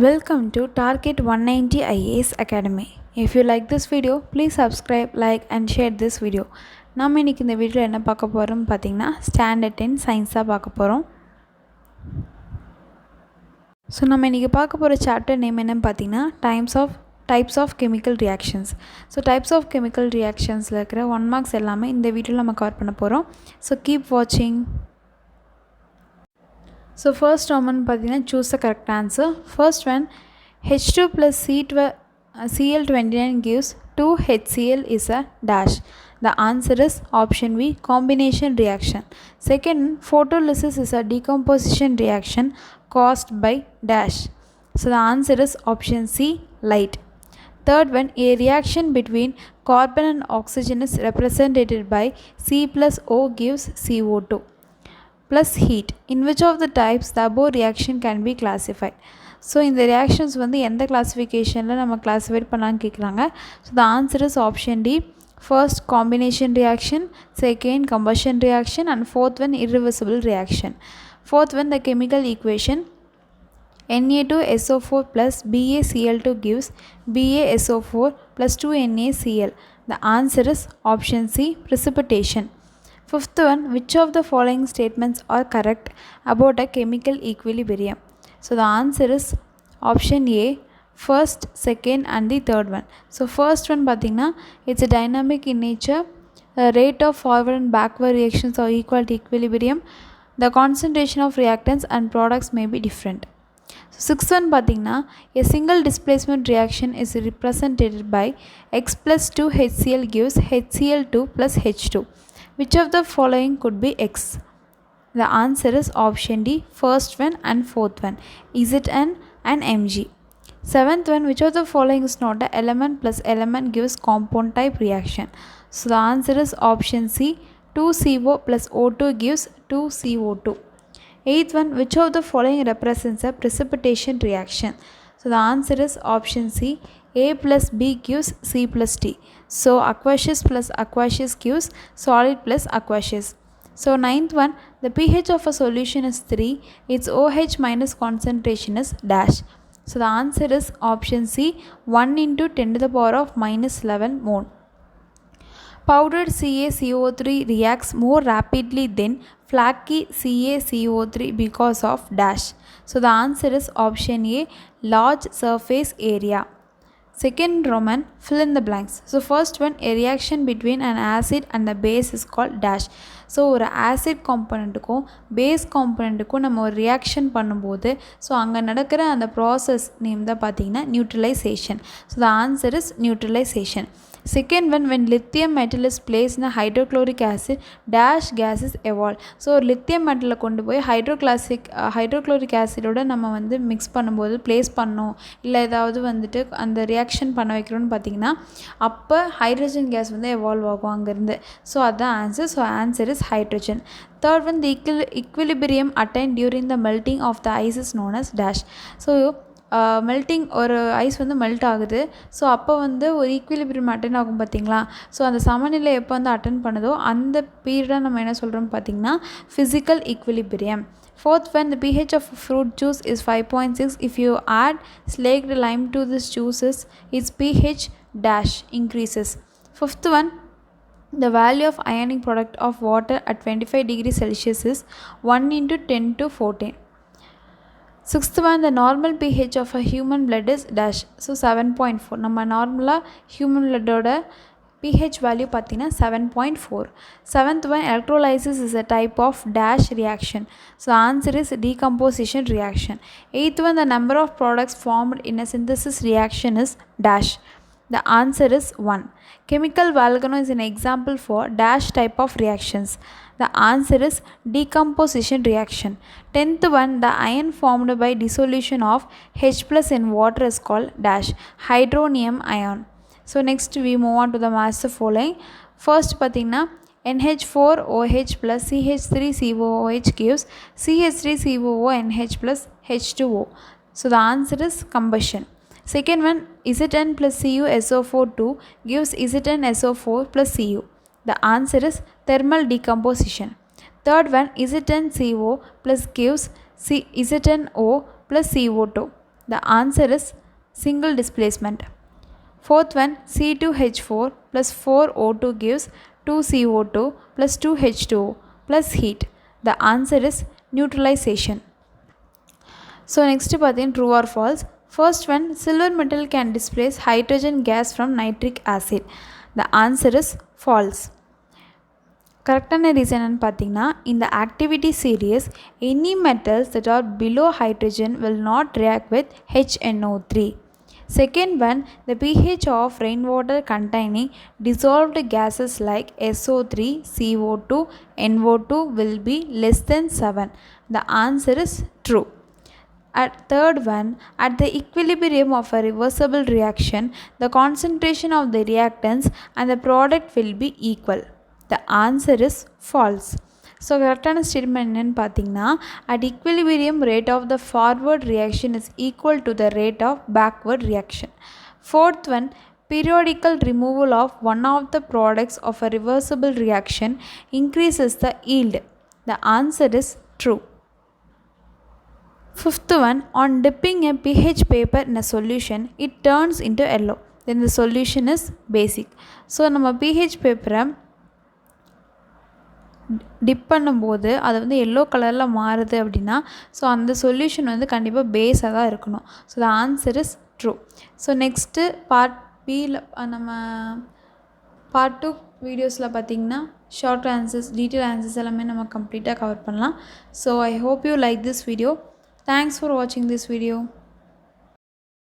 Welcome to Target 190 IAS Academy. If you like this video, please subscribe, like and share this video. நாம இன்னைக்கு இந்த வீடியோல என்ன பார்க்க போறோம்னு பாத்தீங்கன்னா ஸ்டாண்டர்ட் 10 சயின்ஸா பார்க்க போறோம். சோ நாம இன்னைக்கு பார்க்க போற சாப்டர் நேம் என்னன்னு பாத்தீங்கன்னா types of chemical reactions. So types of chemical reactionsல இருக்கிற 1 marks எல்லாமே இந்த வீடியோல நம்ம கவர் பண்ண போறோம். So keep watching. So first one pathina choose the correct answer. First one, H2 plus Cl29 gives 2HCl is a dash. The answer is option B, combination reaction. Second, photolysis is a decomposition reaction caused by dash. So the answer is option C, light. Third one, a reaction between carbon and oxygen is represented by C plus O gives CO2 plus heat. In which of the types the above reaction can be classified? So in the reactions வந்து எந்த classificationல நம்ம classify பண்ணலாம்னு கேக்குறாங்க. So the answer is option D. First, combination reaction. Second, combustion reaction. And fourth one, irreversible reaction. Fourth one, the chemical equation Na2SO4 plus BaCl2 gives BaSO4 plus 2NaCl. The answer is option C, precipitation. Fifth one, which of the following statements are correct about a chemical equilibrium? So the answer is option A, first, second and the third one. So first one pathina, it's a dynamic in nature. The rate of forward and backward reactions are equal to equilibrium. The concentration of reactants and products may be different. So sixth one pathina, a single displacement reaction is represented by X plus 2HCl gives HCl2 plus H2. Which of the following could be X? The answer is option D, first one and fourth one, Zn and Mg. Seventh one, which of the following is not an element plus element gives compound type reaction? So the answer is option C, 2CO plus O2 gives 2CO2. Eighth one, which of the following represents a precipitation reaction? So the answer is option C, A plus B gives C plus T. So aqueous plus aqueous gives solid plus aqueous. So ninth one, the pH of a solution is 3, its OH minus concentration is dash. So the answer is option C, 1 into 10 to the power of minus 11 mole. Powdered CaCO3 reacts more rapidly than flaky CaCO3 because of dash. So the answer is option A, large surface area. Second Roman, fill in the blanks. So first one, a reaction between an acid and the base is called dash. So ஒரு acid componentக்கும் base componentக்கும் நம்ம ஒரு reaction பண்ணும்போது so அங்க நடக்கிற அந்த process name தான் பார்த்தீங்கன்னா neutralization. So the answer is neutralization. Second one, when lithium metal is placed in a hydrochloric acid, dash gases evolve. So lithium metal கொண்டு போய் hydrochloric acid ஓட நம்ம வந்து mix பண்ணும்போது place பண்ணோம் இல்லை ஏதாவது வந்துட்டு அந்த reaction பண்ண வைக்கிறோம்னு பார்த்தீங்கன்னா அப்போ hydrogen gas வந்து evolve ஆகும் அங்கிருந்து. So அதான் answer. So answer is hydrogen. Third one, the equilibrium attained during the melting of the ice is known as dash. So melting ஒரு ஐஸ் வந்து மெல்ட் ஆகுது ஸோ அப்போ வந்து ஒரு ஈக்குவிலிபிரியம் அட்டன் ஆகும் பார்த்தீங்களா ஸோ அந்த சமநிலை எப்போ வந்து அட்டன் பண்ணுதோ அந்த பீரியடாக நம்ம என்ன சொல்கிறோம் பார்த்தீங்கன்னா physical equilibrium. Fourth one, the pH of fruit juice is 5.6. If you add slaked lime to this juices, its pH dash increases. Fifth one, the value of ionic product of water at 25 degrees Celsius is 1 into 10 to 14. Sixth one, the normal pH of a human blood is dash. So 7.4. நம்ம நார்மலாக human blood pH value பார்த்தீங்கன்னா 7.4. Seventh one, electrolysis is a type of dash reaction. So answer is decomposition reaction. Eighth one, the number of products formed in a synthesis reaction is dash. The answer is 1. Chemical volcano is an example for dash type of reactions. The answer is decomposition reaction. 10th one, the ion formed by dissolution of H plus in water is called dash, hydronium ion. So next we move on to the master following. First pathina, NH4OH plus CH3COOH gives CH3COONH plus H2O. So the answer is combustion. Second one, Zn plus CuSO4 gives ZnSO4 plus Cu. The answer is thermal decomposition. Third one, ZnCO plus gives ZnO plus CO2. The answer is single displacement. Fourth one, C2H4 plus 4O2 gives 2CO2 plus 2H2O plus heat. The answer is neutralization. So next பார்த்தீங்கன்னா true or false. First one, silver metal can displace hydrogen gas from nitric acid. The answer is false. கரெக்டான reason என்னன்னு பார்த்தீங்கன்னா இந்த activity series any metals that are below hydrogen will not react with HNO3. Second one, the pH of rainwater containing dissolved gases like SO3, CO2, NO2 will be less than 7. The answer is true. At third one, at the equilibrium of a reversible reaction, the concentration of the reactants and the product will be equal. The answer is false. So கரெக்டான statement என்னன்னு பார்த்தீங்கன்னா at equilibrium rate of the forward reaction is equal to the rate of backward reaction. Fourth one, periodical removal of one of the products of a reversible reaction increases the yield. The answer is true. Fifth one, on dipping a pH paper in a solution, it turns into yellow. Then the solution is basic. So நம்ம pH பேப்பரை tip பண்ணும்போது அது வந்து yellow கலரில் மாறுது அப்படின்னா so அந்த solution வந்து கண்டிப்பாக பேஸாக தான் இருக்கணும். So the answer is true. So next part பியில் நம்ம பார்ட் 2 வீடியோஸில் பார்த்திங்கன்னா ஷார்ட் ஆன்சர்ஸ், டீட்டெயில் ஆன்சர்ஸ் எல்லாமே நம்ம கம்ப்ளீட்டாக கவர் பண்ணலாம். So I hope you like this video. Thanks for வாட்சிங் திஸ் வீடியோ.